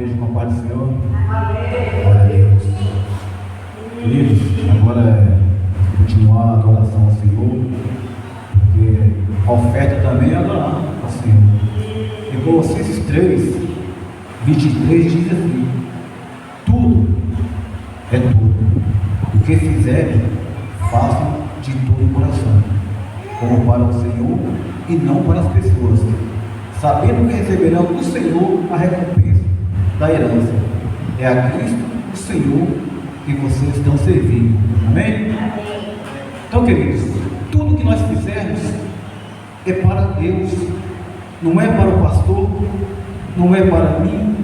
igreja com a paz do Senhor. Glória a Deus. Queridos, agora continuar a adoração ao Senhor, porque a oferta também é adorar ao Senhor. Em Colossenses 3, 23 diz assim: tudo é tudo. O que fizerem, façam de todo o coração, como para o Senhor e não para as pessoas, sabendo que receberão do Senhor a recompensa da herança. É a Cristo, o Senhor, que vocês estão servindo. Amém? Então, queridos, tudo que nós fizermos é para Deus, não é para o pastor, não é para mim,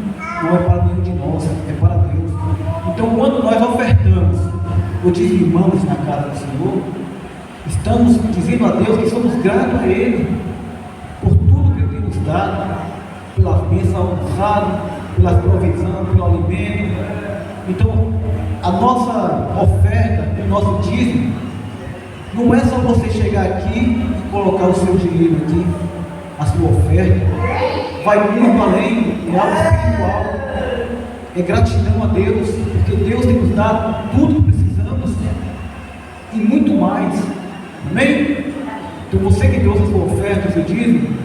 não é para nenhum de nós, é para Deus. Então, quando nós ofertamos ou dizimamos na casa do Senhor, estamos dizendo a Deus que somos gratos a Ele por tudo que Ele tem nos dado, pela bênção honrada, pela provisão, pelo alimento. Então, a nossa oferta, o nosso dízimo, não é só você chegar aqui e colocar o seu dinheiro aqui, a sua oferta, vai muito além, é algo espiritual, é gratidão a Deus, porque Deus tem nos dado tudo que precisamos e muito mais. Amém? Então você que trouxe a sua oferta, o seu dízimo,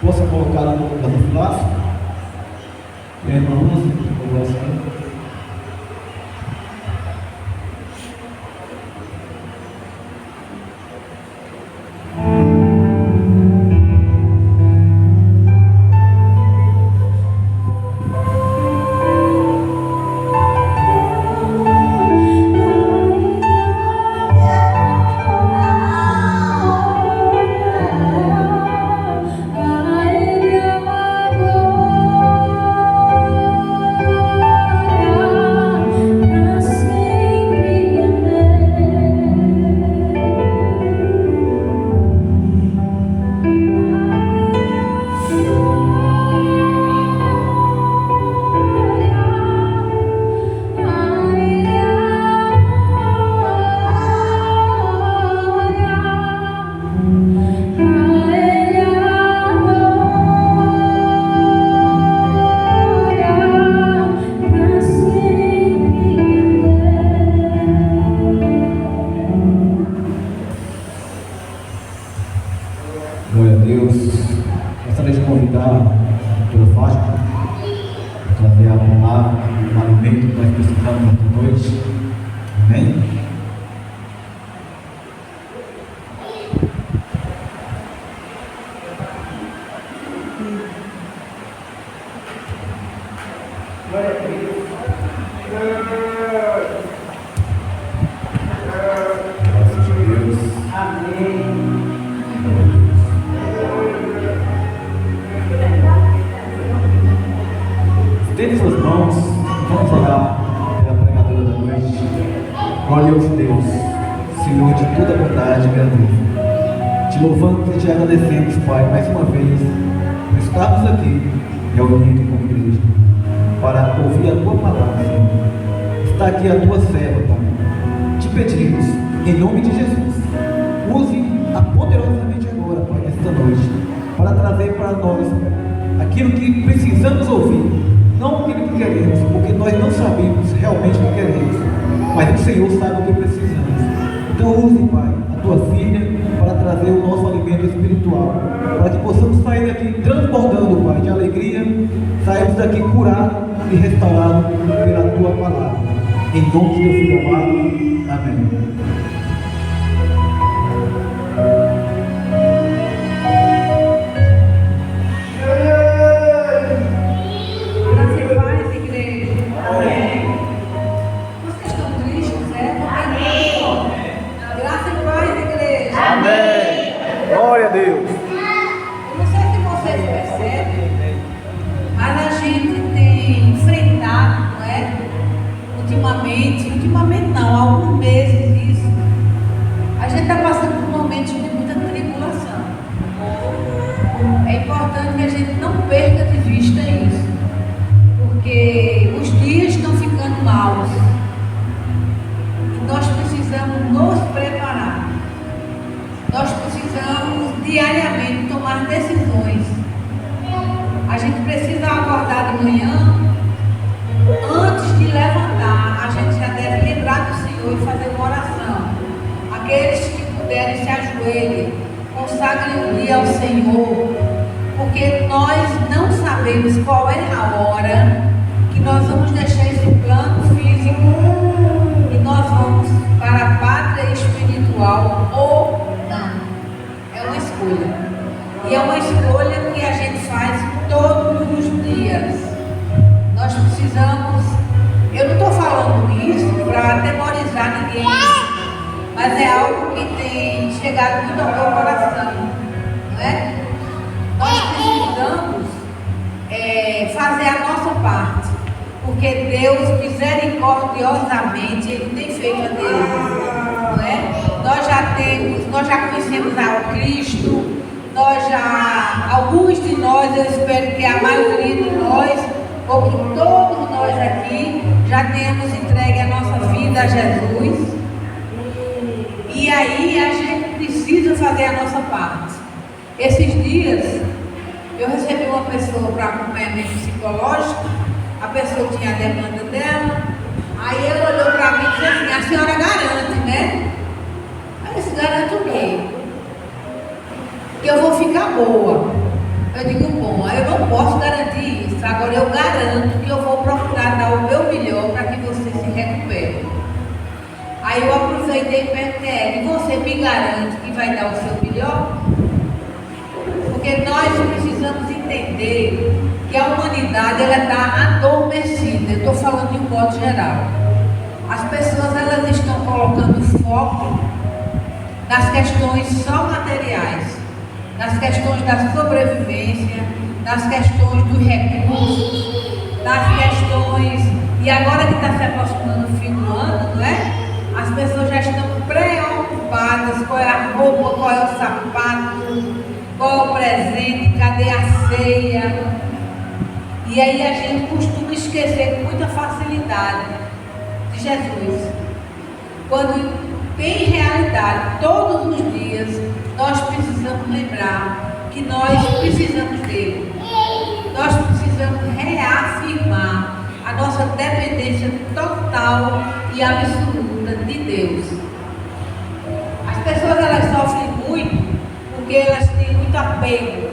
possa colocar na boca do braço. Irmãos, estende suas mãos, vamos orar pela pregadora da noite. Glória a Deus, Senhor de toda bondade e grandeza. Te louvamos e te agradecemos, Pai, mais uma vez, por estarmos aqui, reunidos como igreja, para ouvir a Tua palavra, Senhor. Está aqui a Tua serva, Pai. Te pedimos, em nome de Jesus, use-a poderosamente agora, Pai, esta noite, para trazer para nós aquilo que precisamos ouvir. Não aquilo que queremos, porque nós não sabemos realmente o que queremos, mas o Senhor sabe o que precisamos. Então use, Pai, a Tua filha para trazer o nosso alimento espiritual, para que possamos sair daqui transbordando, Pai, de alegria, sairmos daqui curados e restaurados pela Tua palavra. Em nome de Teu Filho amado. Amém. Glória a Deus. Eu não sei se vocês percebem, mas a gente tem enfrentado, não é? Ultimamente não, há alguns meses isso. A gente está passando por momentos de muita tribulação. É importante que a gente não perca de vista isso, porque os dias estão ficando maus. E nós precisamos nos preparar. Nós precisamos diariamente tomar decisões. A gente precisa acordar de manhã e fazer uma oração. Aqueles que puderem se ajoelhem, consagrem um dia ao Senhor, porque nós não sabemos qual é a hora que nós vamos deixar esse plano físico e nós vamos para a pátria espiritual ou não. É uma escolha. E é uma escolha que a gente faz todos os dias. Nós precisamos, eu não estou falando isso para atemorizar ninguém, mas é algo que tem chegado muito ao meu coração, não é? Nós precisamos fazer a nossa parte, porque Deus, misericordiosamente, Ele tem feito a dele, não é? Nós já conhecemos ao Cristo, alguns de nós, eu espero que a maioria de nós, ou que todos nós aqui, já temos entregue a nossa vida a Jesus. E aí a gente precisa fazer a nossa parte. Esses dias, eu recebi uma pessoa para acompanhamento psicológico, a pessoa tinha a demanda dela, aí ela olhou para mim e disse assim: a senhora garante, né? Aí eu disse: garanto o quê? Que eu vou ficar boa. Eu digo: bom, eu não posso garantir isso, agora eu garanto que eu vou procurar dar o meu melhor para que você se recupere. Aí eu aproveitei e perguntei: e você me garante que vai dar o seu melhor? Porque nós precisamos entender que a humanidade está adormecida. Eu estou falando de um modo geral. As pessoas elas estão colocando foco nas questões só materiais, nas questões da sobrevivência, nas questões dos recursos, nas questões. E agora que está se aproximando o fim do ano, não é? As pessoas já estão preocupadas: qual é a roupa, qual é o sapato, qual é o presente, cadê a ceia. E aí a gente costuma esquecer com muita facilidade de Jesus, quando em realidade todos os dias nós precisamos lembrar que nós precisamos dele. Nós precisamos reafirmar a nossa dependência total e absoluta de Deus. As pessoas elas sofrem muito porque elas têm muito apego,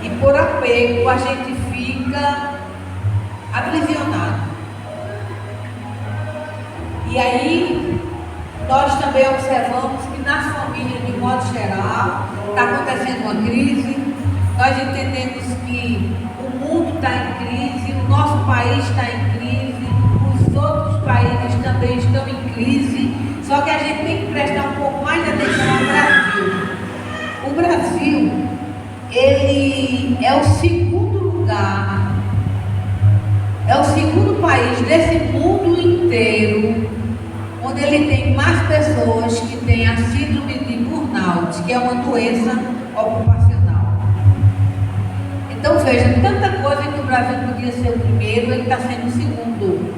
e por apego a gente fica aprisionado. E aí nós também observamos que nas famílias, de modo geral, está acontecendo uma crise. Nós entendemos que o mundo está em crise, o nosso país está em crise, os outros países também estão em crise. Só que a gente tem que prestar um pouco mais de atenção ao Brasil. O Brasil, ele é o segundo lugar, é o segundo país desse mundo inteiro onde ele tem mais pessoas que têm a síndrome de burnout, que é uma doença ocupacional. Então veja, tanta coisa que o Brasil podia ser o primeiro, ele está sendo o segundo.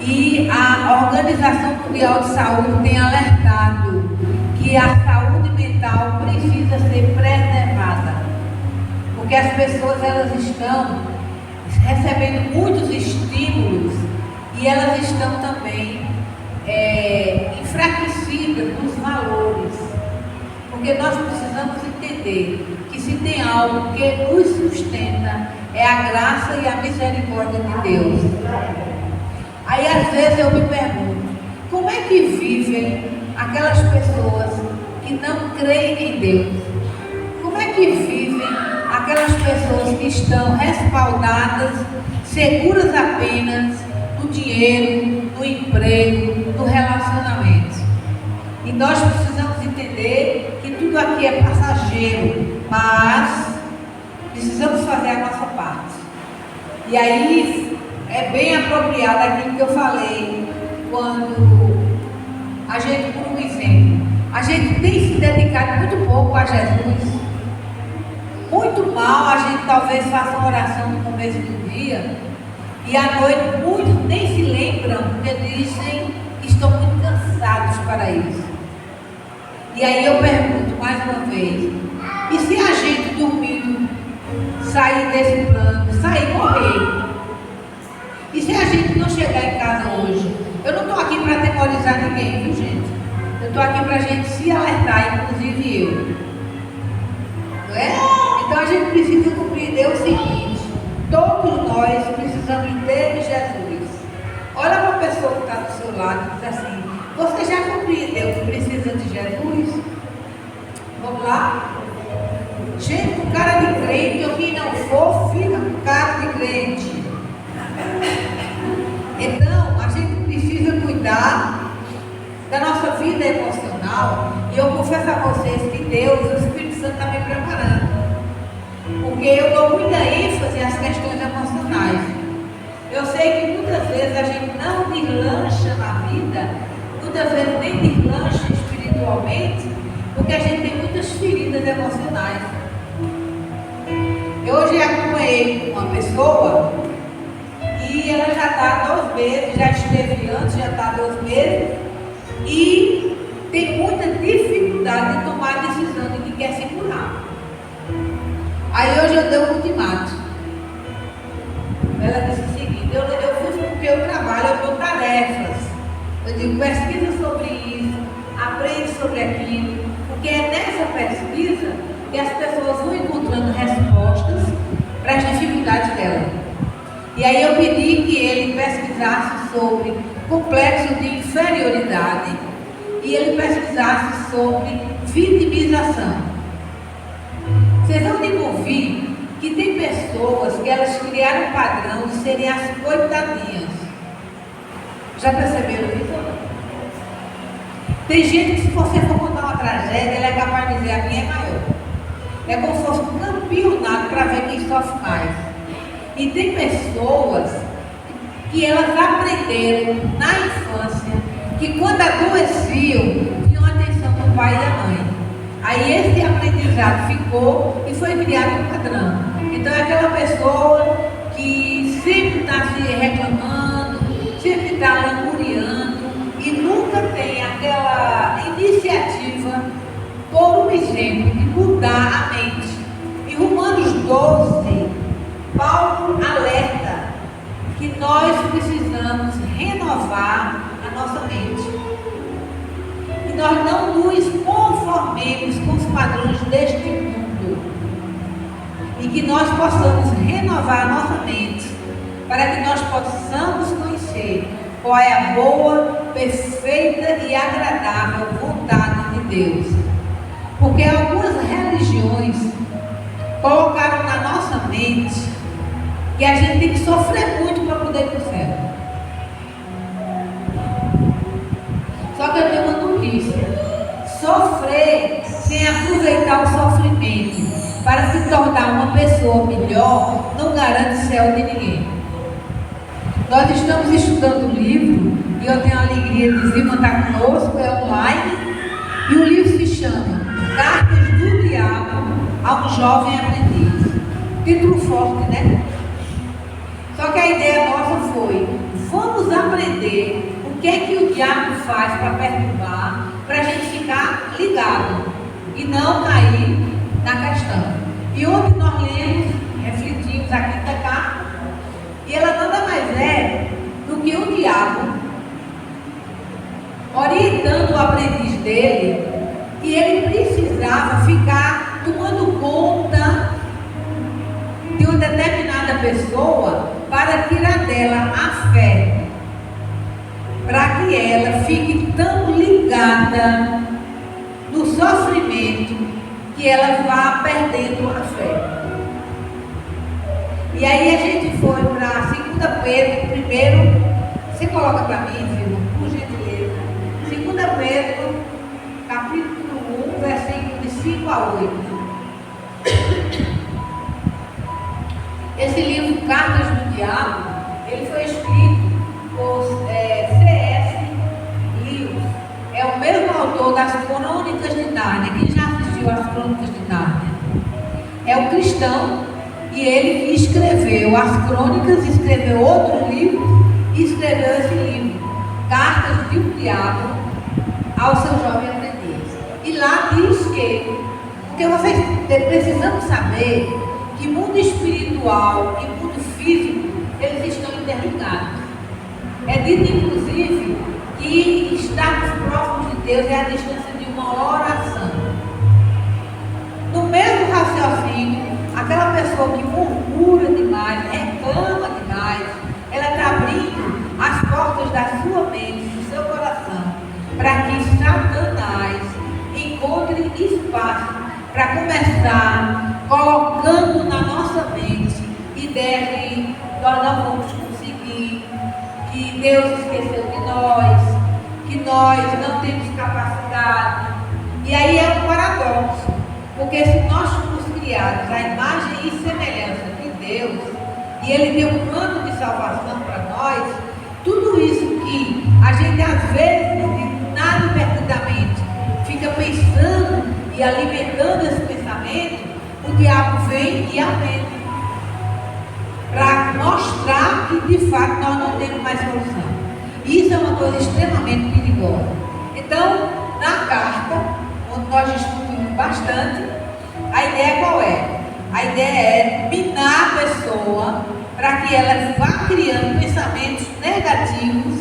E a Organização Mundial de Saúde tem alertado que a saúde mental precisa ser preservada, porque as pessoas elas estão recebendo muitos estímulos e elas estão também enfraquecidas nos valores, porque nós precisamos entender que se tem algo que nos sustenta é a graça e a misericórdia de Deus. Aí às vezes eu me pergunto, como é que vivem aquelas pessoas que não creem em Deus? Como é que vivem aquelas pessoas que estão respaldadas, seguras apenas no dinheiro, no emprego, no relacionamento? E nós precisamos entender que tudo aqui é passageiro, mas precisamos fazer a nossa parte. E aí é bem apropriado aquilo que eu falei, quando a gente, por um exemplo, a gente tem se dedicado muito pouco a Jesus. Muito mal a gente talvez faça uma oração no começo do dia e à noite muitos nem se lembram, porque dizem que estão muito cansados para isso. E aí eu pergunto mais uma vez, e se a gente dormindo sair desse plano, sair morrer? E se a gente não chegar em casa hoje Eu não estou aqui para atemorizar ninguém, viu, gente? Eu estou aqui para a gente se alertar, inclusive eu. Não é? Então a gente precisa compreender o seguinte: todos nós precisamos de Jesus. Olha para a pessoa que está do seu lado e diz assim: você já compreendeu que precisa de Jesus? Vamos lá? Gente, com cara de crente, ou quem não for, fica com cara de crente. Então, a gente precisa cuidar da nossa vida emocional. E eu confesso a vocês que Deus, o Espírito Santo está me preparando. Porque eu dou muita ênfase às questões emocionais. Eu sei que muitas vezes a gente não deslancha na vida, muitas vezes nem deslancha espiritualmente, porque a gente tem muitas feridas emocionais. Eu hoje acompanhei uma pessoa e ela já está há 2 meses, já esteve antes, já está há 2 meses e tem muita dificuldade de tomar a decisão de que quer se curar. Aí hoje eu dei um ultimato. Ela disse o seguinte: eu fiz porque eu trabalho, eu dou tarefas. Eu digo, pesquisa sobre isso, aprende sobre aquilo, porque é nessa pesquisa que as pessoas vão encontrando respostas para as dificuldades dela. E aí eu pedi que ele pesquisasse sobre complexo de inferioridade e ele pesquisasse sobre vitimização. Vocês vão me ouvir que tem pessoas que elas criaram um padrão de serem as coitadinhas. Já perceberam isso? Tem gente que, se você for contar uma tragédia, ela é capaz de dizer: a minha é maior. É como se fosse um campeonato para ver quem sofre mais. E tem pessoas que elas aprenderam na infância que quando adoeciam, tinham a atenção do pai e da mãe. Aí esse aprendizado ficou e foi criado um padrão. Então é aquela pessoa que sempre está se reclamando, sempre está lamuriando e nunca tem aquela iniciativa, por um exemplo, de mudar a mente. Em Romanos 12, Paulo alerta que nós precisamos renovar a nossa mente. E nós não nos conformemos com os padrões deste mundo. E que nós possamos renovar a nossa mente para que nós possamos conhecer qual é a boa, perfeita e agradável vontade de Deus. Porque algumas religiões colocaram na nossa mente que a gente tem que sofrer muito para poder ir para o céu. Só que eu tenho uma notícia: sofrer sem aproveitar o sofrimento para se tornar uma pessoa melhor não garante céu de ninguém. Nós estamos estudando um livro e eu tenho a alegria de Zilma estar conosco, é online, e o livro se chama Cartas do Diabo a um Jovem Aprendiz. Título forte, né? Só que a ideia nossa foi: vamos aprender o que é que o diabo faz para perturbar, para a gente ficar ligado e não cair na questão. E ontem nós lemos, refletimos a 5ª carta, e ela nada mais é do que o diabo orientando o aprendiz dele que ele precisava ficar tomando conta de uma determinada pessoa para tirar dela a fé, para que ela fique tão ligada no sofrimento que ela vá perdendo a fé. E aí a gente foi para 2 Pedro, primeiro, você coloca para mim, viu, por gentileza, 2 Pedro, capítulo 1, versículo de 5 a 8. Esse livro, Cartas do Diabo, ele foi escrito por C.S. Lewis. É o mesmo autor das Crônicas de Nárnia. Quem já assistiu às Crônicas de Nárnia? É um cristão e ele escreveu as Crônicas, escreveu outro livro e escreveu esse livro, Cartas do Diabo ao seu jovem aprendiz. E lá diz que, porque vocês precisamos saber que mundo espiritual e mundo físico, eles estão interligados. É dito, inclusive, que estarmos próximos de Deus é a distância de uma oração. No mesmo raciocínio, aquela pessoa que murmura demais, reclama demais, ela está abrindo as portas da sua mente, do seu coração, para que Satanás encontre espaço para começar colocando na nossa mente ideias que nós não vamos conseguir, que Deus esqueceu de nós, que nós não temos capacidade. E aí é um paradoxo, porque se nós fomos criados à imagem e semelhança de Deus, e Ele tem um plano de salvação para nós, tudo isso que a gente às vezes, inadvertidamente, fica pensando e alimentando esse pensamento, o diabo vem e aumenta, para mostrar que de fato nós não temos mais solução. Isso é uma coisa extremamente perigosa. Então, na carta, onde nós discutimos bastante, a ideia qual é? A ideia é minar a pessoa para que ela vá criando pensamentos negativos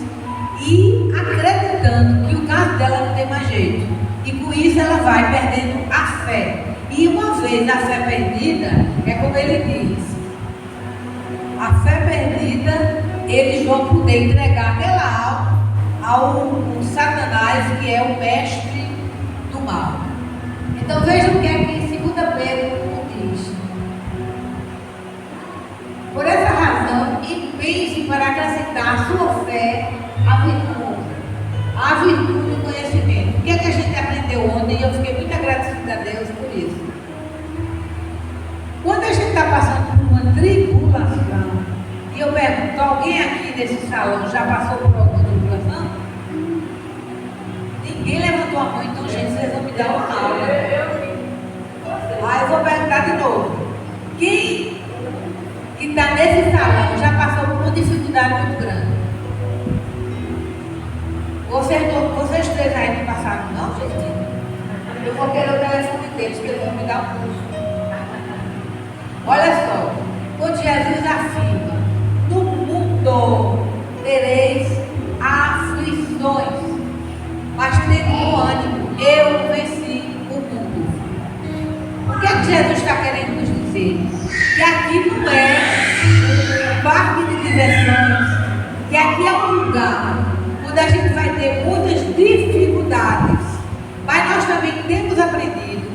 e acreditando que o caso dela não tem mais jeito. E com isso ela vai perdendo a fé. E uma vez a fé perdida, é como ele diz, a fé perdida, eles vão poder entregar aquela alma ao Satanás, que é o mestre do mal. Então vejam o que é que em 2 Pedro diz. Por essa razão, empenhe-se para acrescentar à sua fé a virtude do conhecimento. O que é que a gente aprendeu ontem? E eu fiquei muito agradecida a Deus por isso. Quando a gente está passando por uma tribulação, e eu pergunto, alguém aqui nesse salão já passou por alguma tribulação? Ninguém levantou a mão, então, gente, vocês vão me dar uma aula. Aí eu vou perguntar de novo. Quem que está nesse salão já passou por uma dificuldade muito grande? Vocês três aí não passaram, não, gente? Eu vou querer o telefone deles, que eles vão me dar um curso. Olha só, quando Jesus afirma, no mundo tereis aflições, mas tenham ânimo, eu venci o mundo. O que é que Jesus está querendo nos dizer? Que aqui não é um parque de diversões, que aqui é um lugar onde a gente vai ter muitas dificuldades, mas nós também temos aprendido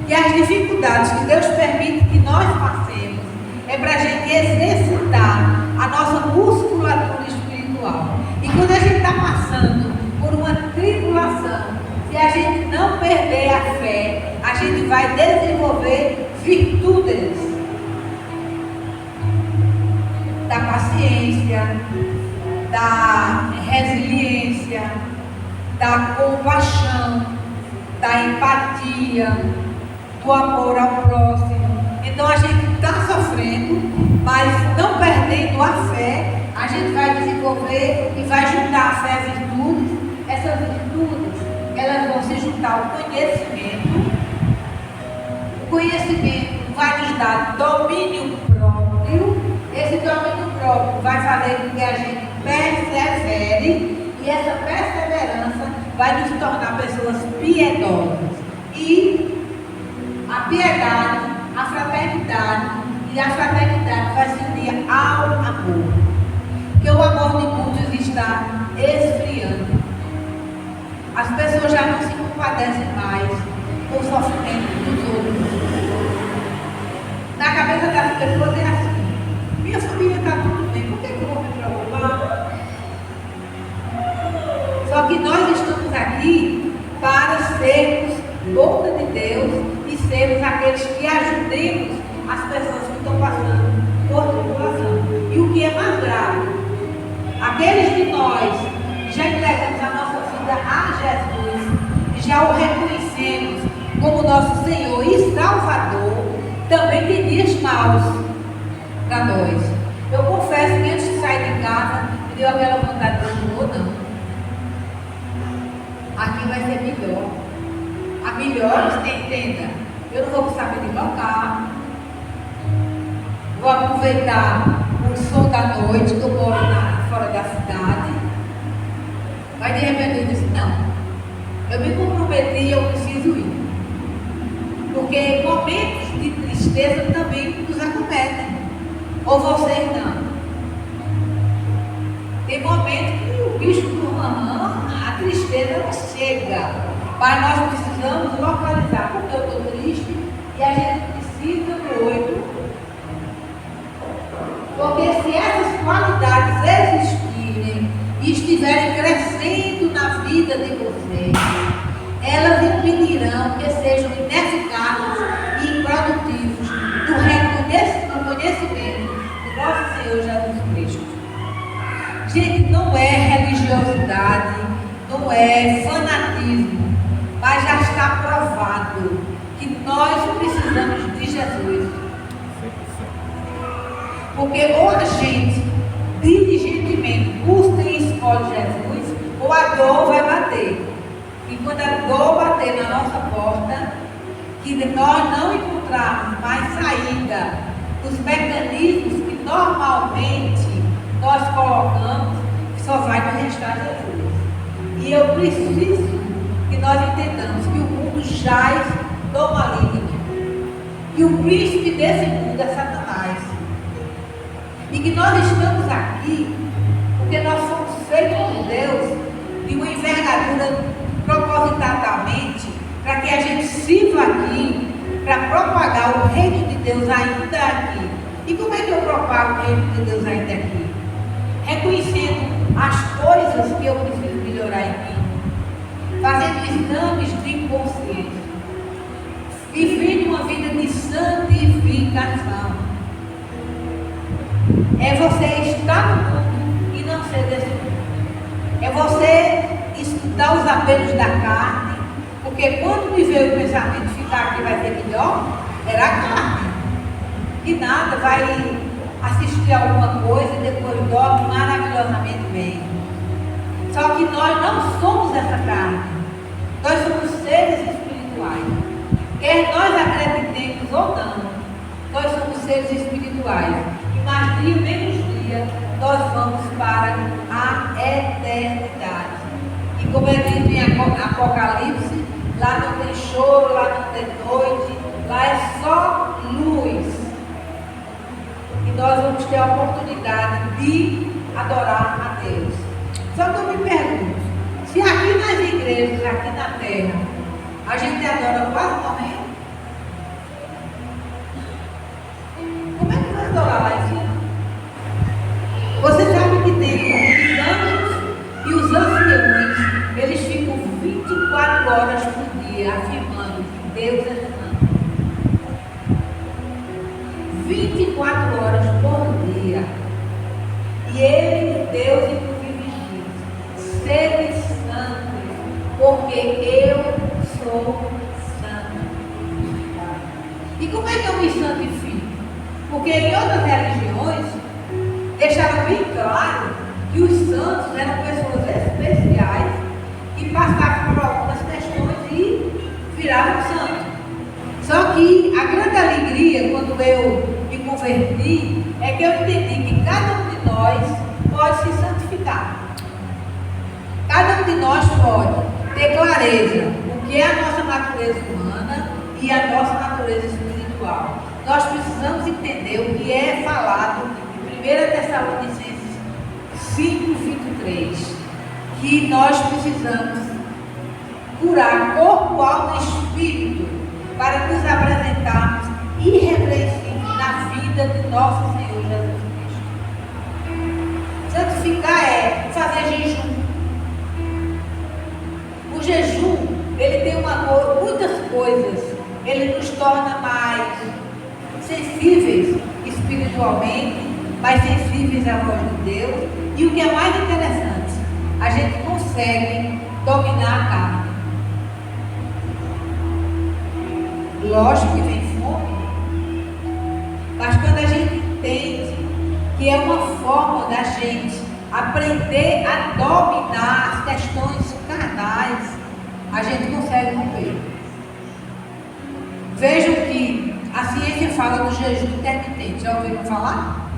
que as dificuldades que Deus permite que nós passemos é para a gente exercitar a nossa musculatura espiritual. E quando a gente está passando por uma tribulação, se a gente não perder a fé, a gente vai desenvolver virtudes da paciência, da resiliência, da compaixão, da empatia, do amor ao próximo. Então a gente está sofrendo, mas não perdendo a fé, a gente vai desenvolver e vai juntar a fé às virtudes. Essas virtudes, elas vão se juntar ao conhecimento. O conhecimento vai nos dar domínio próprio. Esse domínio próprio vai fazer com que a gente persevere, e essa perseverança vai nos tornar pessoas piedosas. E a piedade, a fraternidade, e a fraternidade vai se unir ao amor. Porque o amor de muitos está esfriando. As pessoas já não se compadecem mais com o sofrimento dos outros. Na cabeça das pessoas é assim: minha família está tudo bem, por que eu vou me preocupar? Só que nós estamos aqui para sermos boca de Deus e sermos aqueles que ajudemos as pessoas que estão passando por tribulação. E o que é mais grave, aqueles de nós que já entregamos a nossa vida a Jesus, já o reconhecemos como nosso Senhor e Salvador, também tem dias maus para nós. Eu confesso que antes de sair de casa, me deu aquela vontade de não vou não. Aqui vai ser melhor. A melhor, entenda. Eu não vou saber de local. Vou aproveitar o som da noite, que eu moro fora da cidade. Eu me comprometi, eu preciso ir. Porque momentos de tristeza também nos acometem. Ou vocês não. Tem momentos que o bicho do mamão, a tristeza ela chega. Mas nós precisamos localizar porque eu estou triste e a gente precisa do 8. Porque se essas qualidades existirem e estiverem crescendo na vida de vocês, elas impedirão que sejam ineficazes e improdutivos no conhecimento do nosso Senhor Jesus Cristo. Gente, não é religiosidade, não é fanatismo, mas já está provado que nós precisamos de Jesus. Porque ou a gente diligentemente busca e escolhe Jesus, ou a dor vai bater. E quando a dor bater na nossa porta, que nós não encontrarmos mais saída dos mecanismos que normalmente nós colocamos, só vai nos restar Jesus. E eu preciso que nós entendamos que o mundo jaz do maligno. E o príncipe desse mundo é Satanás. E que nós estamos aqui porque nós fomos feitos por Deus de uma envergadura propositadamente para que a gente sirva aqui para propagar o reino de Deus ainda aqui. E como é que eu propago o reino de Deus ainda aqui? Reconhecendo as coisas que eu preciso melhorar em mim, fazendo exames de consciência, vivendo uma vida de santificação. É você estar no mundo e não ser desse mundo. É você escutar os apelos da carne, porque quando me veio o pensamento de ficar aqui vai ser melhor, era a carne. E nada, vai assistir alguma coisa e depois dorme maravilhosamente bem. Só que nós não somos essa carne. Nós somos seres espirituais. Quer nós acreditemos ou não, nós somos seres espirituais. E mais dia, menos dia, nós vamos para a eternidade. E como é dito em Apocalipse, lá não tem choro, lá não tem noite, lá é só luz. E nós vamos ter a oportunidade de adorar a Deus. Só que eu me pergunto, se aqui nas igrejas, aqui na terra, a gente adora quase morrendo, como é que vai adorar lá em cima? Você sabe que tem os anjos e os anciões, eles ficam 24 horas por dia afirmando que Deus é santo. 24 horas por dia. E ele, Deus, inclusive diz: sede santos, porque eu sou santo. E como é que eu me santifico? Porque em outras religiões deixaram bem claro que os santos eram pessoas especiais que passavam por algumas questões e viravam santos. Só que a grande alegria quando eu me converti é que eu entendi que cada um de nós pode se santificar. Cada um de nós pode ter clareza o que é a nossa natureza humana e a nossa natureza espiritual. Nós precisamos entender o que é falado em 1 Tessalonicenses 5:23, que nós precisamos curar corpo, alma e espírito para nos apresentarmos irrepreensíveis na vida de nosso Senhor Jesus Cristo. Santificar é fazer jejum. O jejum, ele tem muitas coisas. Ele nos torna mais sensíveis espiritualmente, mais sensíveis à voz de Deus. E o que é mais interessante, a gente consegue dominar a carne. Lógico que vem fome, mas quando a gente entende que é uma forma da gente aprender a dominar as questões carnais, a gente consegue romper. Vejam que a ciência fala do jejum intermitente. Já ouviram falar?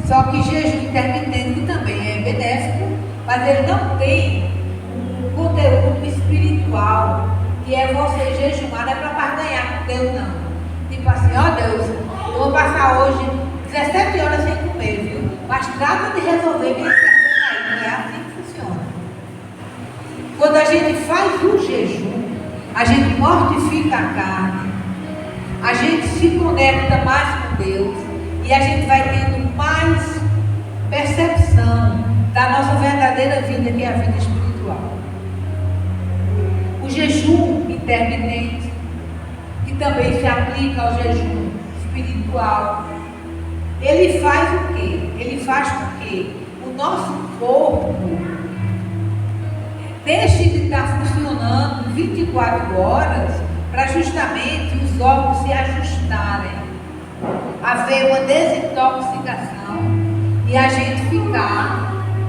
Só que jejum intermitente também é benéfico, mas ele não tem um conteúdo específico espiritual, que é você jejuar, não é para ganhar com Deus, não. Tipo assim, ó Deus, eu vou passar hoje 17 horas sem comer, viu? Mas trata de resolver minhas questões aí, não é assim que funciona. Quando a gente faz o jejum, a gente mortifica a carne, a gente se conecta mais com Deus e a gente vai tendo mais percepção da nossa verdadeira vida, que é a vida espiritual. O jejum intermitente, que também se aplica ao jejum espiritual, ele faz o quê? Ele faz com que o nosso corpo deixe de estar funcionando 24 horas para justamente os órgãos se ajustarem, haver uma desintoxicação e a gente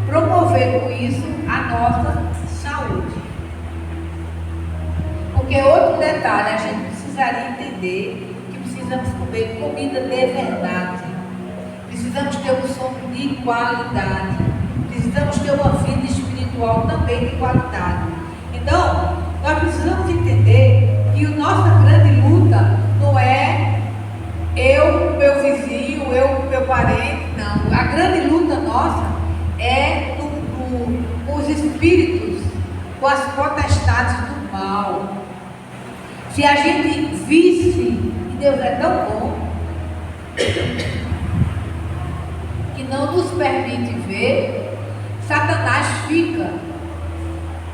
promover com isso a nossa saúde. Porque outro detalhe, a gente precisaria entender que precisamos comer comida de verdade, precisamos ter um sono de qualidade, precisamos ter uma vida espiritual também de qualidade. Então, nós precisamos entender que a nossa grande luta não é eu, meu vizinho, eu, meu parente, não. A grande luta nossa é com os espíritos, com as potestades do mal. Se a gente visse que Deus é tão bom, que não nos permite ver, Satanás fica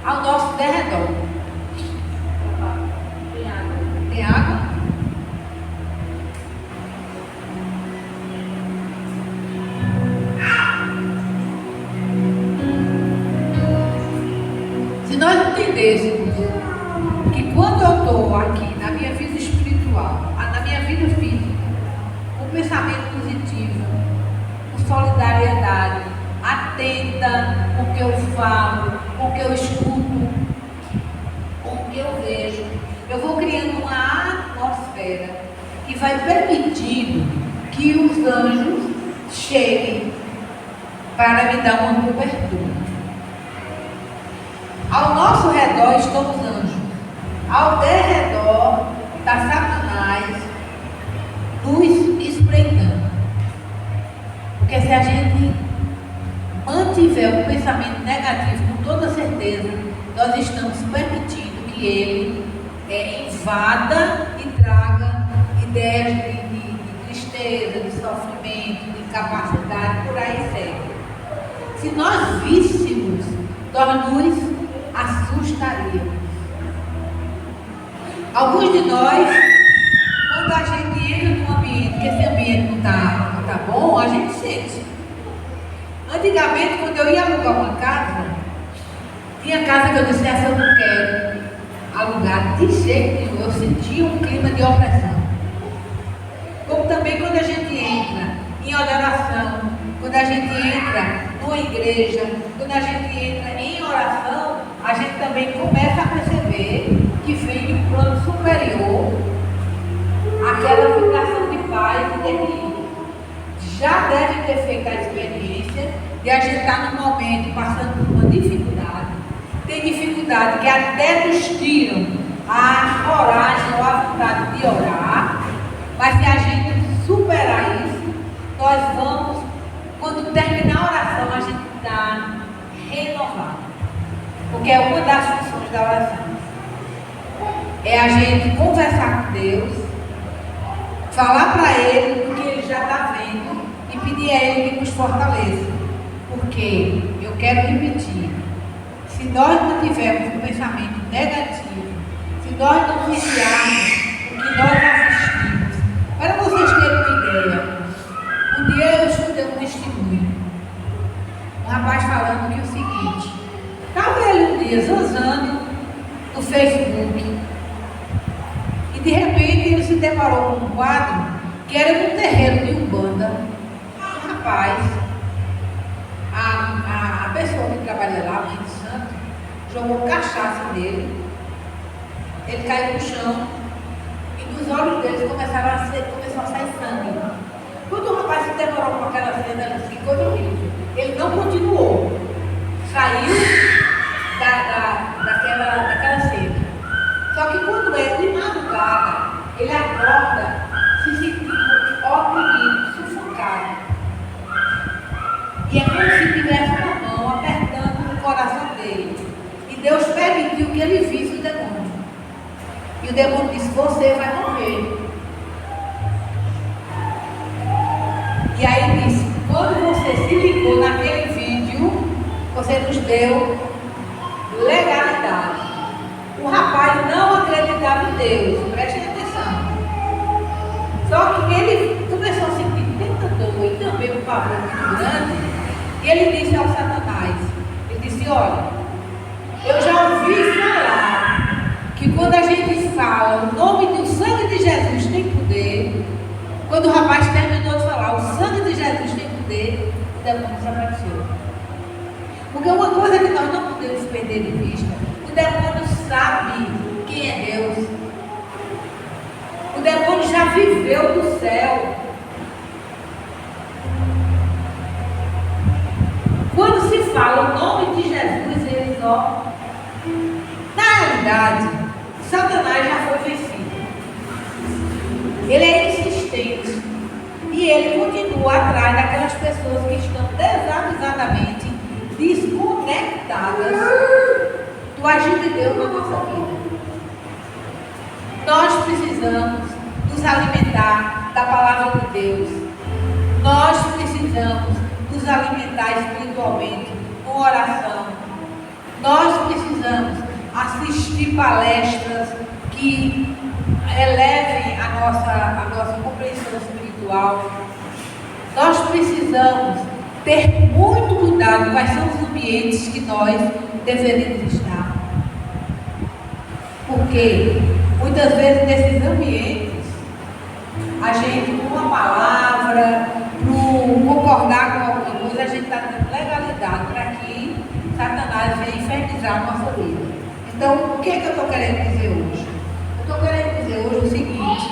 ao nosso derredor. Tem água? Se nós entendêssemos que quando eu estou aqui na minha vida espiritual, na minha vida física, com pensamento positivo, com solidariedade, atenta com o que eu falo, com o que eu escuto, com o que eu vejo, eu vou criando uma atmosfera que vai permitindo que os anjos cheguem para me dar uma cobertura. Ao nosso redor estão os anjos, ao derredor está Satanás nos espreitando. Porque se a gente mantiver um pensamento negativo, com toda certeza, nós estamos permitindo que ele invada e traga ideias de tristeza, de sofrimento, de incapacidade, por aí segue. Se nós víssemos, nós nos assustaríamos. Alguns de nós, quando a gente entra num ambiente, que esse ambiente não está bom, a gente sente. Antigamente, quando eu ia alugar uma casa, tinha casa que eu disse, essa eu não quero alugar de jeito nenhum. Eu sentia um clima de opressão. Como também quando a gente entra em adoração, quando a gente entra numa igreja, quando a gente entra em oração, a gente também começa a perceber que vem de um plano superior aquela vibração de paz e de equilíbrio. Já deve ter feito a experiência de a gente estar num momento passando por uma dificuldade. Tem dificuldade que até nos tiram a coragem ou a vontade de orar, mas se a gente superar isso, nós vamos, quando terminar a oração, a gente está renovado. Porque é uma das funções da oração. É a gente conversar com Deus, falar para Ele o que Ele já está vendo e pedir a Ele que nos fortaleça. Porque, eu quero repetir, se nós não tivermos um pensamento negativo, se nós não vigiarmos o que nós assistimos, para vocês terem uma ideia, um dia eu escutei um testemunho, um rapaz falando que o seguinte, estava ele um dia zanzando no Facebook e de repente ele se deparou com um quadro que era num terreiro de Umbanda. Um rapaz, a pessoa que trabalha lá, o Espírito Santo, jogou cachaça nele, ele caiu no chão e dos olhos dele começou a sair sangue. Quando o rapaz se deparou com aquela cena, ele ficou horrível. Ele não continuou, saiu daquela que ele visse o demônio. E o demônio disse: você vai morrer. E aí disse: quando você se ligou naquele vídeo, você nos deu legalidade. O rapaz não acreditava em Deus, prestem atenção. Só que ele começou a sentir tanta dor e também um pavor muito grande. E ele disse ao Satanás: ele disse, olha, eu já ouvi falar que quando a gente fala o nome do sangue de Jesus tem poder, quando o rapaz terminou de falar o sangue de Jesus tem poder, o demônio desapareceu. Porque uma coisa que nós não podemos perder de vista: o demônio sabe quem é Deus. O demônio já viveu no céu. Quando se fala o nome de Jesus, eles ó. Na realidade, Satanás já foi vencido. Ele é insistente. E ele continua atrás daquelas pessoas que estão desavisadamente desconectadas do agir de Deus na nossa vida. Nós precisamos nos alimentar da palavra de Deus. Nós precisamos nos alimentar espiritualmente com oração. Nós precisamos assistir palestras que elevem a nossa compreensão espiritual. Nós precisamos ter muito cuidado quais são os ambientes que nós deveríamos estar. Porque muitas vezes nesses ambientes, a gente, com uma palavra, por concordar com alguma coisa, a gente está tendo legalidade para que Satanás venha infernizar a nossa vida. Então, o que é que eu estou querendo dizer hoje? Eu estou querendo dizer hoje o seguinte: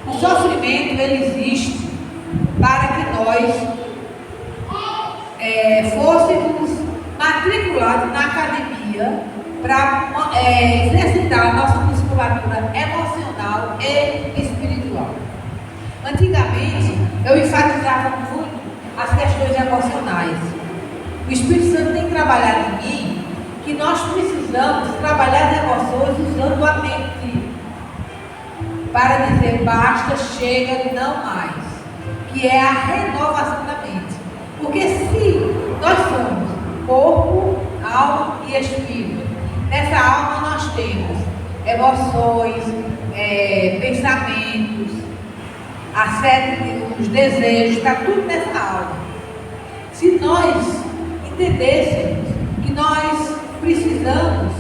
o sofrimento, ele existe para que nós fôssemos matriculados na academia para exercitar a nossa musculatura emocional e espiritual. Antigamente, eu enfatizava muito as questões emocionais. O Espírito Santo tem trabalhado em mim que nós precisamos trabalhar as emoções usando a mente para dizer basta, chega, não mais, que é a renovação da mente. Porque se nós somos corpo, alma e espírito, nessa alma nós temos emoções, pensamentos, os desejos, está tudo nessa alma. Se nós entendêssemos que nós precisamos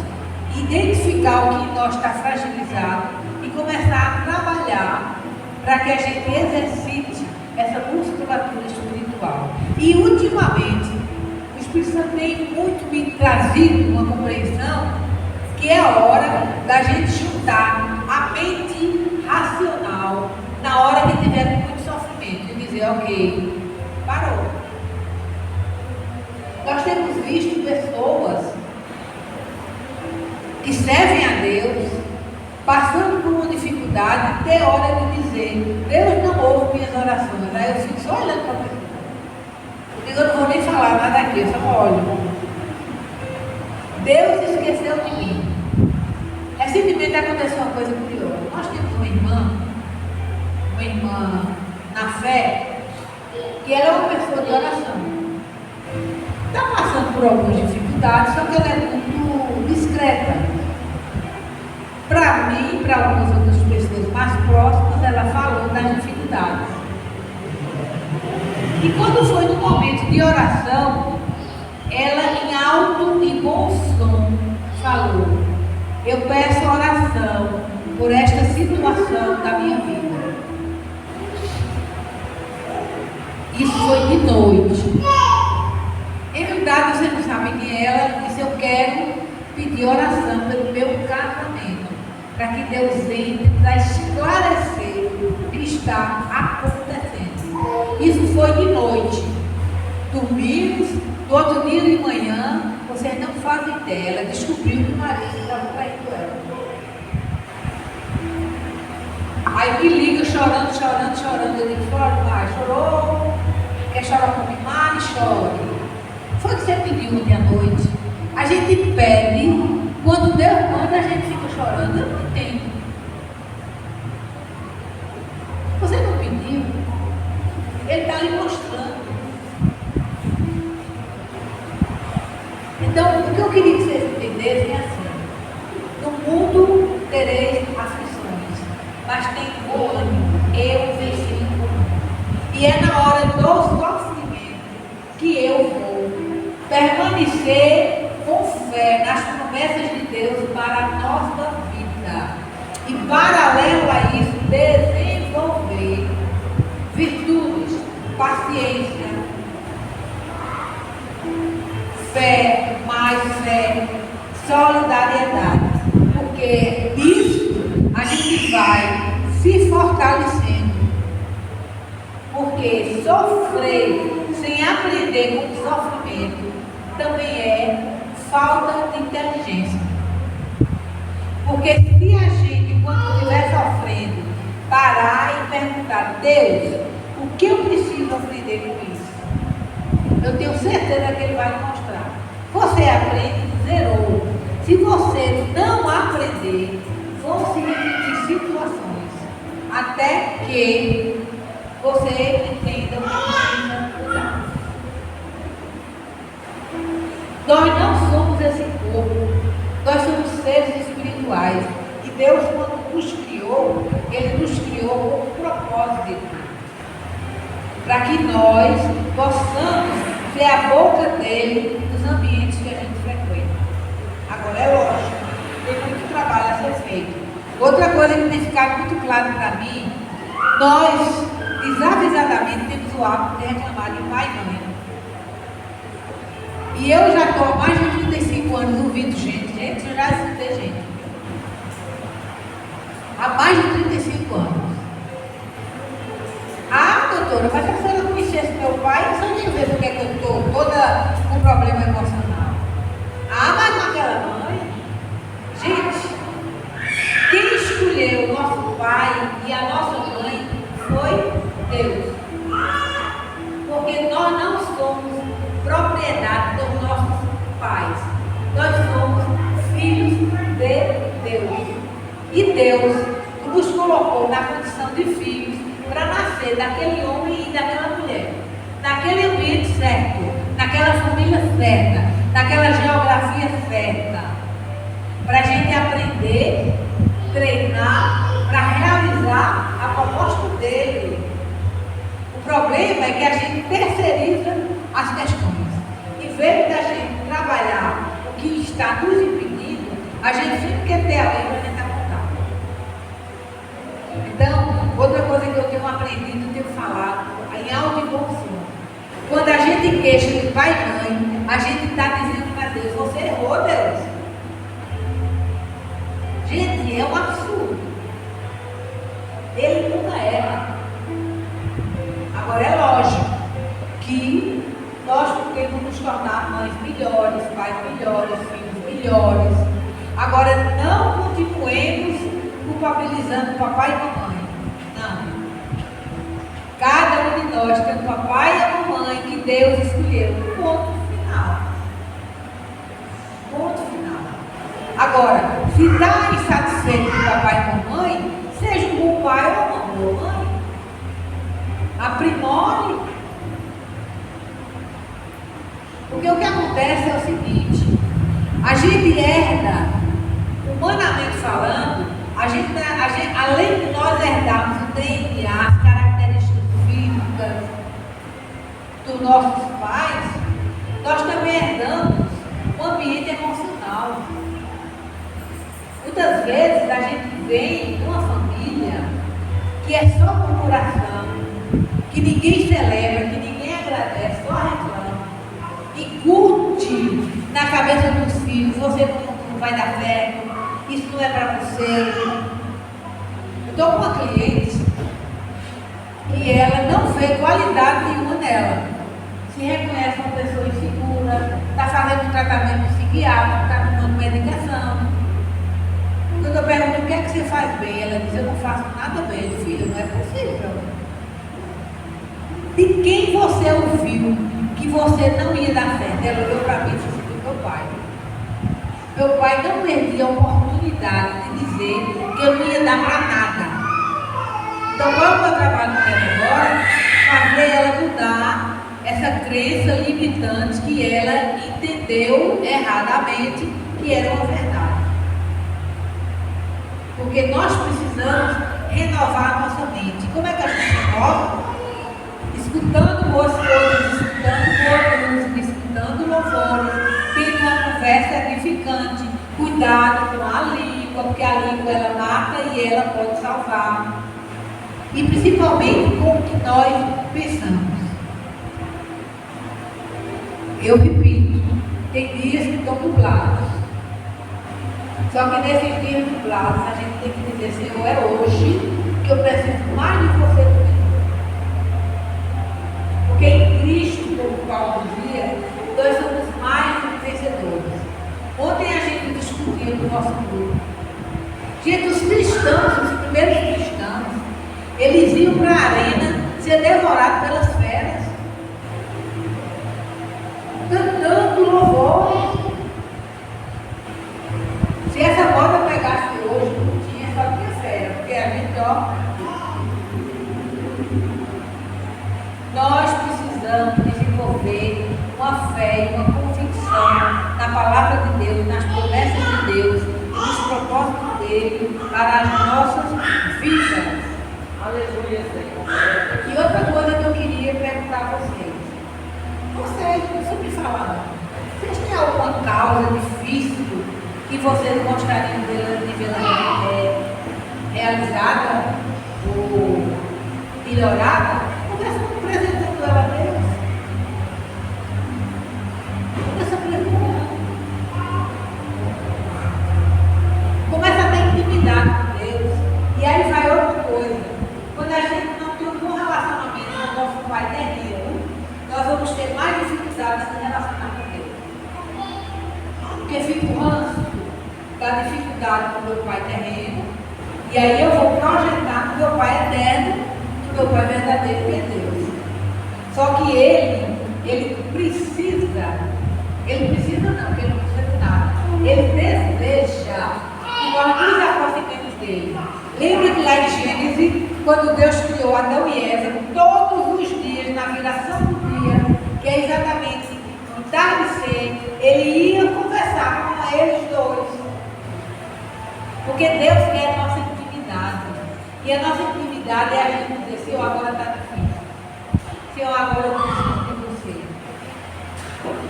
identificar o que em nós está fragilizado e começar a trabalhar para que a gente exercite essa musculatura espiritual. E ultimamente, o Espírito Santo tem muito me trazido uma compreensão que é a hora da gente juntar a mente racional na hora que tiver muito sofrimento e dizer, ok, parou. Nós temos visto pessoas que servem a Deus, passando por uma dificuldade, ter hora de dizer, Deus não ouve minhas orações. Aí eu fico só olhando para a pessoa. Eu digo, eu não vou nem falar nada aqui, eu só olho. Deus esqueceu de mim. Recentemente aconteceu uma coisa curiosa. Nós temos uma irmã na fé, que ela é uma pessoa de oração. Está passando por algumas dificuldades, só que ela é muito discreta. Para mim, para algumas outras pessoas mais próximas, ela falou das dificuldades. E quando foi no momento de oração, ela em alto e bom som falou, eu peço oração por esta situação da minha vida. Isso foi de noite. Em verdade, você não sabe quem é ela, disse, eu quero pedir oração pelo meu casamento, para que Deus entre para esclarecer o que está acontecendo. Isso foi de noite. Dormimos, no outro dia de manhã, vocês não fazem ideia, ela descobriu que o marido estava traindo ela. Aí me liga chorando, eu digo, chora mais, chorou, quer chorar comigo mais, chore. Foi o que você pediu ontem à noite. A gente pede, quando Deus quando a gente fica chorando, eu não entendo. Você não pediu, ele está lhe mostrando. Então, o que eu queria que vocês entendessem é assim: no mundo tereis aflições, mas tem bom ânimo, eu venci o mundo. E é na hora do sofrimento que eu vou permanecer com fé nas promessas de Deus para a nossa vida. E paralelo a isso, desenvolver virtudes, paciência, fé, mais fé, solidariedade. Porque isso a gente vai se fortalecendo. Porque sofrer sem aprender com o sofrimento também é falta de inteligência. Porque se a gente, quando estiver sofrendo, parar e perguntar: Deus, o que eu preciso aprender com isso? Eu tenho certeza que Ele vai me mostrar. Você aprende, zerou. Se você não aprender, vão se repetir situações até que você entenda o que precisa mudar. Nós não somos esse corpo, nós somos seres espirituais. E Deus, quando nos criou, Ele nos criou com um propósito de Deus, para que nós possamos ser a boca dele nos ambientes que a gente frequenta. Agora é lógico, tem muito trabalho a ser feito. Outra coisa que tem ficado muito claro para mim: nós desavisadamente temos o hábito de reclamar de pai e mãe. E eu já estou há mais de 35 anos ouvindo gente, eu já escutei gente. Há mais de 35 anos. Ah, doutora, mas se a senhora conhecesse meu pai, a senhora nem vê porque que eu estou toda com problema emocional. Ah, mas naquela mãe. Gente, quem escolheu o nosso pai e a nossa mãe foi Deus. Porque nós não somos propriedade dos nossos pais. Nós somos filhos de Deus. E Deus nos colocou na condição de filhos para nascer daquele homem e daquela mulher, naquele ambiente certo, naquela família certa, naquela geografia certa, para a gente aprender, treinar, para realizar a proposta dele. O problema é que a gente terceiriza as questões. Em vez da gente trabalhar o que está nos impedindo, a gente sempre quer ter a lei para tentar contar. Então, outra coisa que eu tenho aprendido, tenho falado, em alto e bom som: quando a gente queixa de pai e mãe, a gente está dizendo para Deus: você errou, Deus. Gente, é um absurdo. Ele nunca erra. Agora é lógico que nós podemos nos tornar mães melhores, pais melhores, filhos melhores. Agora não continuemos culpabilizando papai e mamãe. Não. Cada um de nós tem um papai e a mamãe que Deus escolheu. Ponto final. Ponto final. Agora, se está insatisfeito com papai e mamãe, seja um bom pai ou uma boa mãe. Aprimore. Porque o que acontece é o seguinte: a gente herda, humanamente falando, além de nós herdarmos o DNA, as características físicas dos nossos pais, nós também herdamos o ambiente emocional. Muitas vezes a gente vem de uma família que é só murmuração, que ninguém celebra, que ninguém agradece, só reclama. E curte na cabeça dos filhos: você não vai dar certo, isso não é para você. Eu estou com uma cliente e ela não vê qualidade nenhuma nela. Se reconhece uma pessoa insegura, está fazendo um tratamento psiquiátrico, está tomando medicação. Quando eu pergunto o que é que você faz bem, ela diz: eu não faço nada bem, filha, não é possível. De quem você ouviu que você não ia dar certo? Ela olhou para mim e disse: do meu pai. Meu pai não perdia a oportunidade de dizer que eu não ia dar para nada. Então, qual é o meu trabalho com ela agora? Fazer ela mudar essa crença limitante que ela entendeu erradamente que era uma verdade. Porque nós precisamos renovar a nossa mente. Como é que a gente renova? Escutando boas coisas, escutando boa música, escutando louvores, tendo uma conversa edificante, cuidado com a língua, porque a língua ela mata e ela pode salvar. E principalmente com o que nós pensamos. Eu repito, tem dias que estão nublados. Só que nesses dias nublados a gente tem que dizer, Senhor, é hoje que eu preciso mais de você do que porque em Cristo, como Paulo dizia, nós somos mais do que vencedores. Ontem a gente discutia no nosso grupo. Gente, os cristãos, os primeiros cristãos, eles iam para a arena ser devorados pelas feras, cantando louvores. Se essa moda pegasse hoje, não tinha, só tinha fera, porque a gente, ó. Nós precisamos desenvolver uma fé e uma convicção na palavra de Deus, nas promessas de Deus, nos propósitos dele para as nossas vidas. Aleluia, Senhor. E outra coisa que eu queria perguntar a vocês. Vocês sempre falaram, vocês têm alguma causa difícil que vocês gostariam de ver realizada ou melhorada? Começa apresentando ela a Deus. Começa apresentando. Começa a ter intimidade com Deus. E aí vai outra coisa. Quando a gente não tem um bom relacionamento com o nosso Pai terreno, nós vamos ter mais dificuldade de se relacionar com Deus. Porque fica o ranço da dificuldade com o meu Pai terreno. E aí eu vou projetar no meu Pai eterno, no meu Pai verdadeiro, que é Deus. Só que ele precisa não, porque ele não precisa de nada. Ele deseja que nós nos aproximemos dele. Lembra que lá em Gênesis, quando Deus criou Adão e Eva, todos os dias, na viração do dia, que é exatamente no entardecer, ele ia conversar com eles dois. Porque Deus quer a nossa intimidade. E a nossa intimidade é a gente dizer, Senhor, agora está difícil. Senhor, agora eu preciso de você.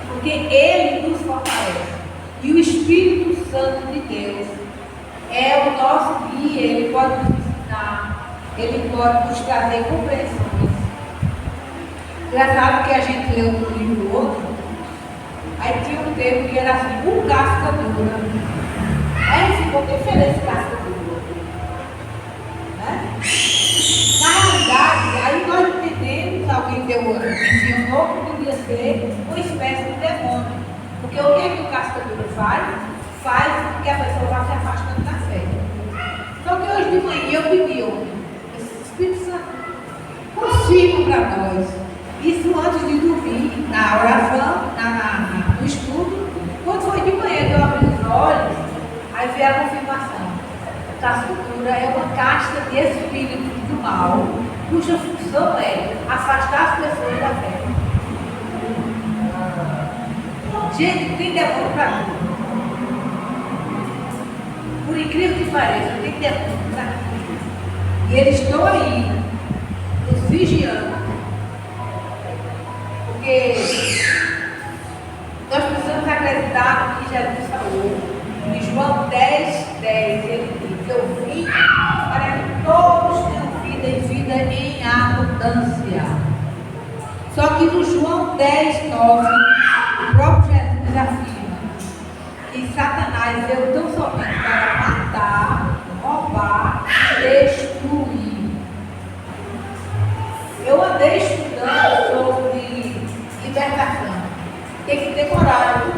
Porque Ele nos fortalece. E o Espírito Santo de Deus é o nosso guia. Ele pode nos ensinar. Ele pode nos trazer compreensões. Engraçado que a gente leu um livro outro. Aí tinha um termo que era assim, o casca dura. Aí ficou diferente casca dura. Né? Na realidade, aí nós entendemos, alguém ensinou que podia ser uma espécie de demônio. Porque o que o casca dura faz? Faz com que a pessoa vá se afastando da fé. Só que hoje de manhã eu pedi esse Espírito Santo confirma para nós. Isso antes de dormir, na oração, no estudo. Quando foi de manhã que eu abri os olhos, aí veio a confirmação. Casca dura é uma casta de espírito do mal, cuja função é afastar as pessoas da fé. Gente, tem demônio para tudo. Por incrível que pareça, tem demônio para tudo. E eles estão aí, nos vigiando. Porque nós precisamos acreditar no que Jesus falou. Em João 10, ele diz, eu vim para que todos tenham vida e vida em abundância. Só que no João 10, 9, o próprio Jesus afirma que Satanás veio tão somente para matar, roubar e destruir. Eu andei estudando sobre libertação. Tem que ter coragem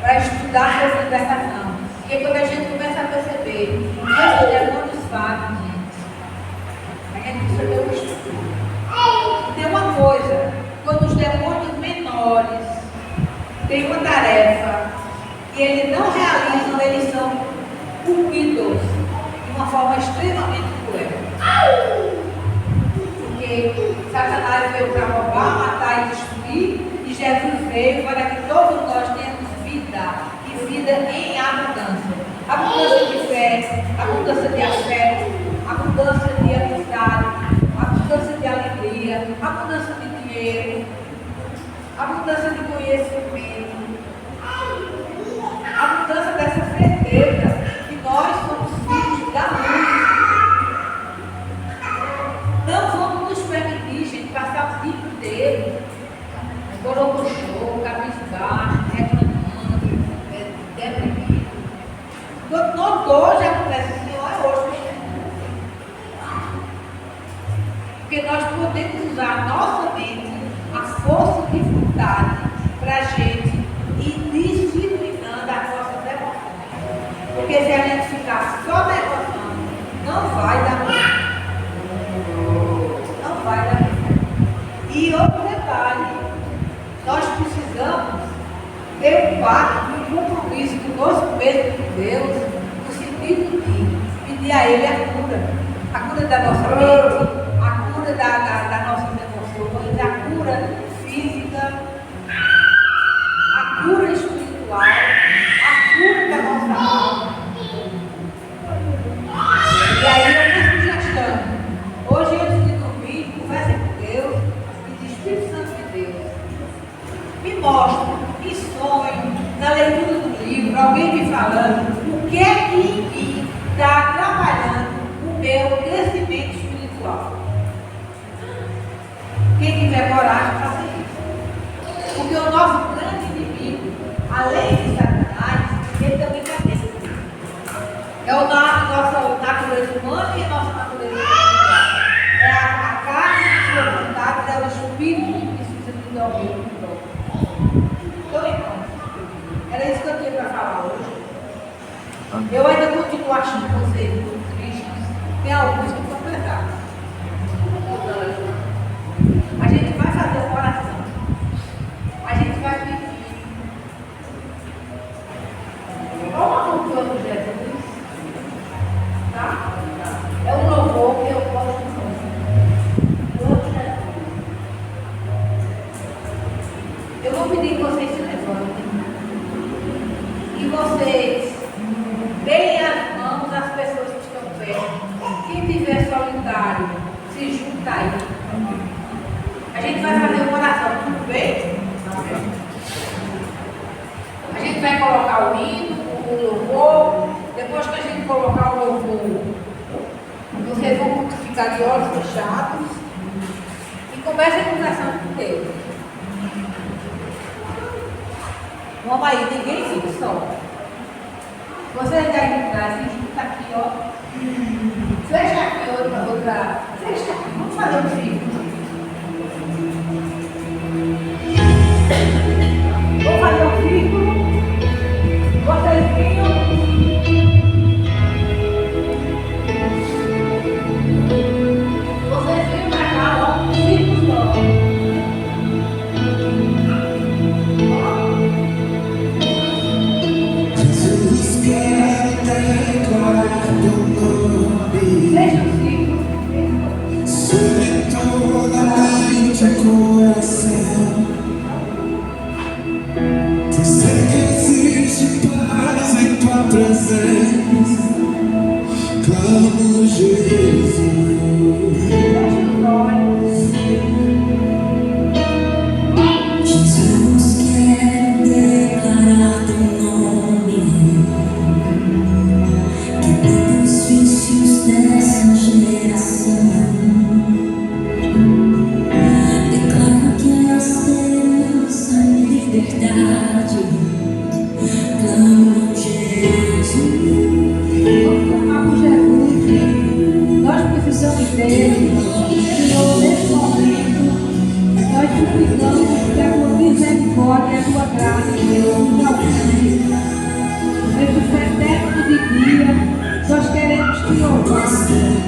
para estudar sobre libertação. Porque quando a gente começa a perceber o que os demônios fazem, gente, a gente precisa ter um estudo. Tem uma coisa, quando os demônios menores têm uma tarefa e eles não realizam, eles são cumpridos de uma forma extremamente cruel. Porque Satanás veio para roubar, matar e destruir, e Jesus veio para que todos nós tenhamos vida, e vida em abundância. Abundância de fé, abundância de afeto, abundância de amizade, abundância de alegria, abundância de dinheiro, abundância de conhecimento, abundância dessa certeza que nós somos filhos da luz. Não vamos nos permitir, gente, passar o tempo inteiro borocochô, cabisbaixo, reclamando, deprimido. Notou, já acontece assim, é hoje. Porque nós podemos usar a nossa mente, a força de vontade, para a gente ir disciplinando as nossas emoções. Porque se a gente ficar só negociando, não vai dar bem. Não vai dar bem. E outro detalhe, nós precisamos ter um pacto, um compromisso conosco mesmo com Deus, no sentido de pedir a Ele a cura da nossa mente, a cura das nossas emoções, a cura física, a cura espiritual, a cura da nossa alma. E aí eu tenho sugestão. Hoje, antes de dormir, converse com Deus e diz: Espírito Santo de Deus, me mostra, em sonho, na leitura do livro, alguém me falando o que é que em mim está atrapalhando o meu crescimento espiritual. Quem tiver coragem, faça isso. Porque o nosso grande inimigo, além de Satanás, ele também está dentro. É a nossa natureza humana e a nossa natureza espiritual. É a carne, a sua vontade, é o espírito que precisa de dormir. Então, irmãos, era isso que eu tinha para falar hoje. Eu ainda continuo achando vocês muito tristes. Tem alguns que estão pesados. A gente vai fazer uma oração. A gente vai pedir. Qual a cultura do Jesus? Tá? É um louvor que eu gosto muito. Eu vou pedir que vocês se levantem. E vocês deem as mãos às pessoas que estão perto. Quem tiver solitário, se junta aí. A gente vai fazer uma oração, tudo bem? A gente vai colocar o hino, o louvor. Depois que a gente colocar o louvor, vocês vão ficar de olhos fechados e comecem a conversar com Deus. Vamos aí, ninguém fica só. Você está indo atrás, se junta aqui, ó. Fecha aqui outra. Fecha aqui, vamos fazer um círculo. Vou fazer um círculo. Vocês vinham. Vocês vinham pra cá, ó. Um círculo só. Jesus quer declarar teu nome Deixa o círculo. sobre toda a mente e coração. Tu sei que existe paz em tua presença. Clamo Jesus. Jesus quer declarar teu nome, que dos vícios dessa geração. Declaro que a esperança e liberdade. Clamo Jesus. Vamos clamar por Jesus. Nós precisamos dele. Senhor, nesse momento, nós suplicamos que a tua misericórdia e a tua graça, Deus, nos alcance. Nesse setembro de dia, nós queremos te louvar.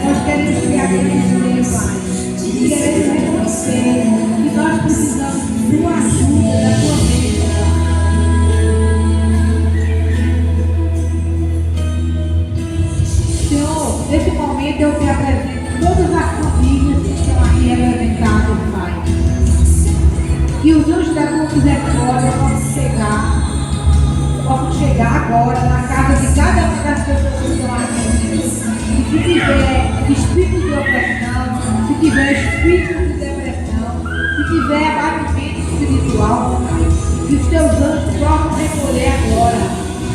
Nós queremos te agradecer, Pai. E queremos reconhecer que nós precisamos de tua ajuda, da tua bênção. misericórdia possam chegar agora na casa de cada uma das pessoas que estão aqui. E se tiver espírito de opressão, se tiver espírito de depressão, se tiver abatimento espiritual, que os teus anjos possam recolher agora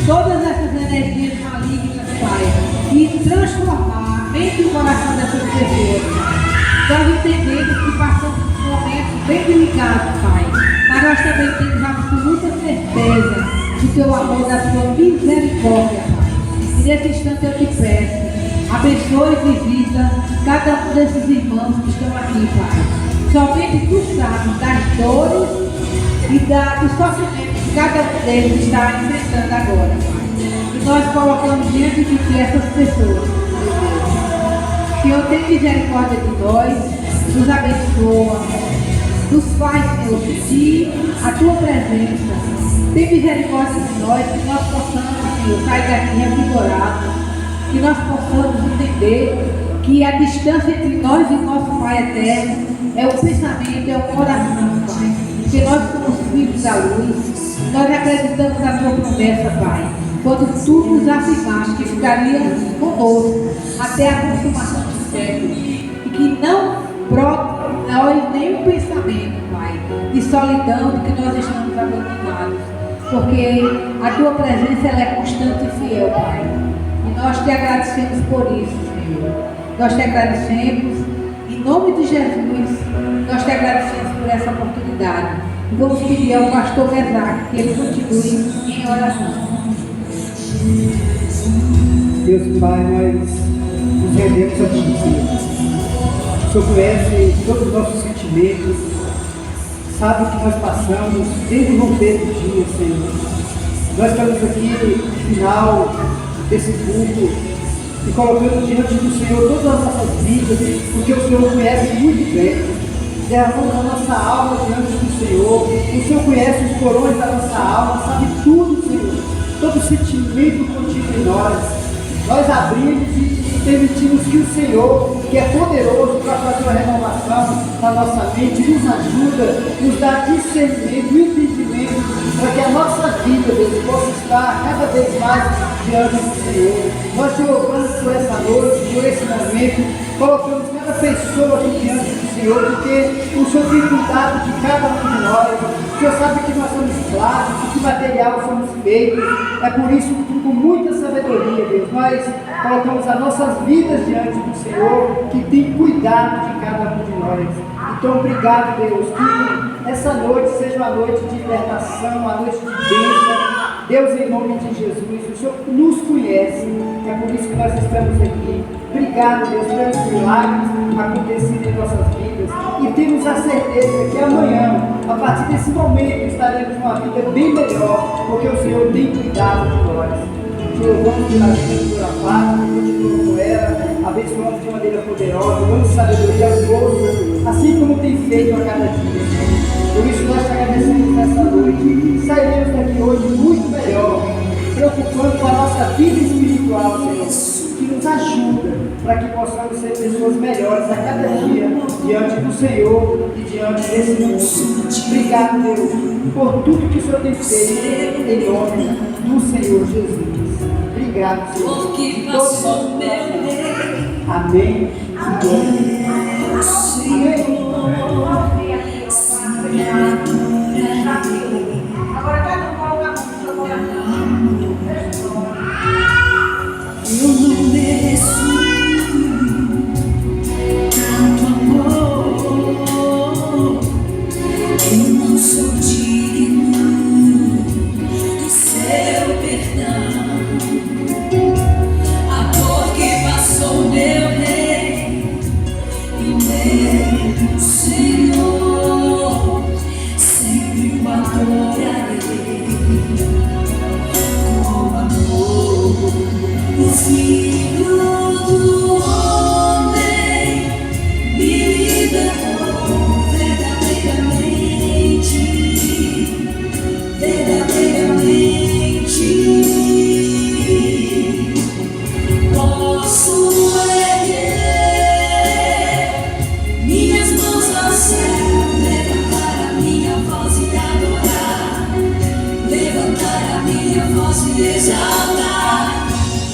todas essas energias malignas, Pai, e transformar a mente e o coração dessas pessoas. Nós entendemos que passamos por momentos bem delicados, Pai, mas nós também temos absoluta certeza do teu amor, da tua misericórdia, Pai. E nesse instante eu te peço, abençoe e visita cada um desses irmãos que estão aqui, Pai. Somente tu sabes das dores e dos sofrimentos que cada um deles está enfrentando agora, Pai. E nós colocamos diante de ti essas pessoas, meu Deus. Senhor, tem misericórdia de nós, nos abençoa, nos faz, Senhor, sentir a tua presença. Tem misericórdia de nós, que nós possamos, Senhor, sair daqui revigorados, que nós possamos entender que a distância entre nós e o nosso Pai eterno é o pensamento, é o coração, Pai. Porque nós somos filhos da luz, nós acreditamos na tua promessa, Pai. Quando tu nos afirmaste que ficaria conosco até a consumação do século, e que não brota nós nenhum pensamento, Pai, de solidão, de que nós estamos abandonados, porque a tua presença ela é constante e fiel, Pai. E nós te agradecemos por isso, Senhor. Nós te agradecemos, em nome de Jesus, nós te agradecemos por essa oportunidade. E vamos pedir ao pastor Mesaque que ele continue em oração. Deus Pai, nós nos rendemos a Ti, Senhor. O Senhor conhece todos os nossos sentimentos, sabe o que nós passamos desde o romper do dia, Senhor. Nós estamos aqui no final desse culto e colocando diante do Senhor todas as nossas vidas, porque o Senhor conhece muito bem. Derramamos a nossa alma diante do Senhor. O Senhor conhece os porões da nossa alma, sabe tudo, Senhor. Todo sentimento contigo em nós. Nós abrimos e permitimos que o Senhor, que é poderoso para fazer uma renovação na nossa mente, nos ajuda, nos dá discernimento e entendimento para que a nossa vida, Deus, possa estar cada vez mais diante do Senhor. Nós te louvamos por essa noite, por esse momento, colocamos cada pessoa aqui diante do Senhor, porque o Senhor tem cuidado de cada um de nós. O Senhor sabe que nós somos fracos, que material somos feitos. É por isso que com muita sabedoria, Deus, nós colocamos as nossas vidas diante do Senhor, que tem cuidado de cada um de nós. Então, obrigado, Deus, que essa noite seja uma noite de libertação, uma noite de bênção. Deus, em nome de Jesus, o Senhor nos conhece, é por isso que nós estamos aqui. Obrigado, Deus, pelos milagres acontecidos em nossas vidas. E temos a certeza que amanhã, a partir desse momento, estaremos numa vida bem melhor, porque o Senhor tem cuidado de nós. Te louvamos pela vida da paz, continua como era, abençoamos de maneira poderosa, dando sabedoria aos outros, assim como tem feito a cada dia. Por isso nós te agradecemos nessa noite. Sairemos daqui hoje muito melhor, preocupando com a nossa vida espiritual, Senhor, que nos ajuda para que possamos ser pessoas melhores a cada dia, diante do Senhor e diante desse mundo. Obrigado, Deus, por tudo que o Senhor tem feito, em nome do Senhor Jesus. Obrigado, Senhor. Porque passou meu rei. Amém. Amém. Agora cada um coloca a mão no seu coração. Eu não mereço tanto amor. Eu não sou digno do seu perdão. A dor que passou meu rei e meu Senhor, sempre o adorarei com amor. O Filho do Homem me libertou verdadeiramente, verdadeiramente. Posso erguer minhas mãos ao céu, levantar a minha voz e adorar. voz e exaltar,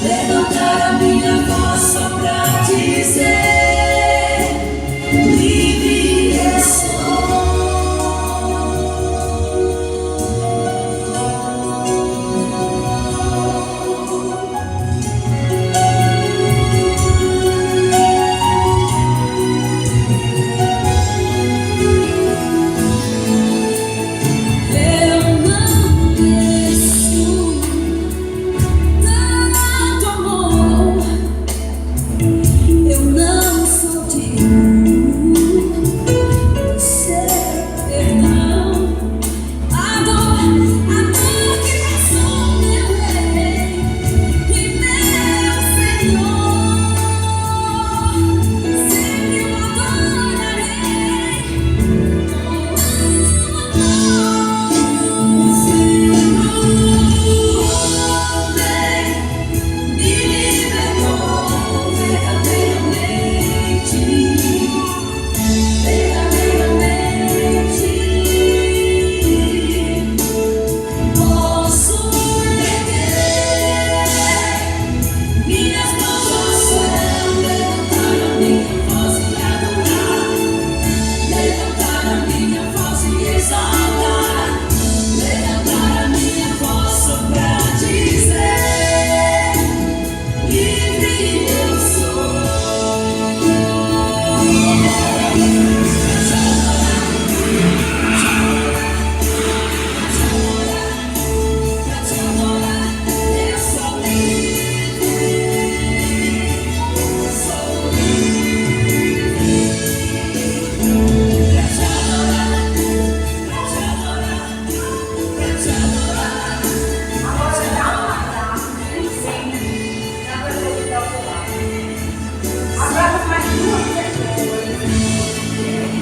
levantar a minha voz só pra dizer: livre eu sou.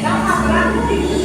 Dá um abraço.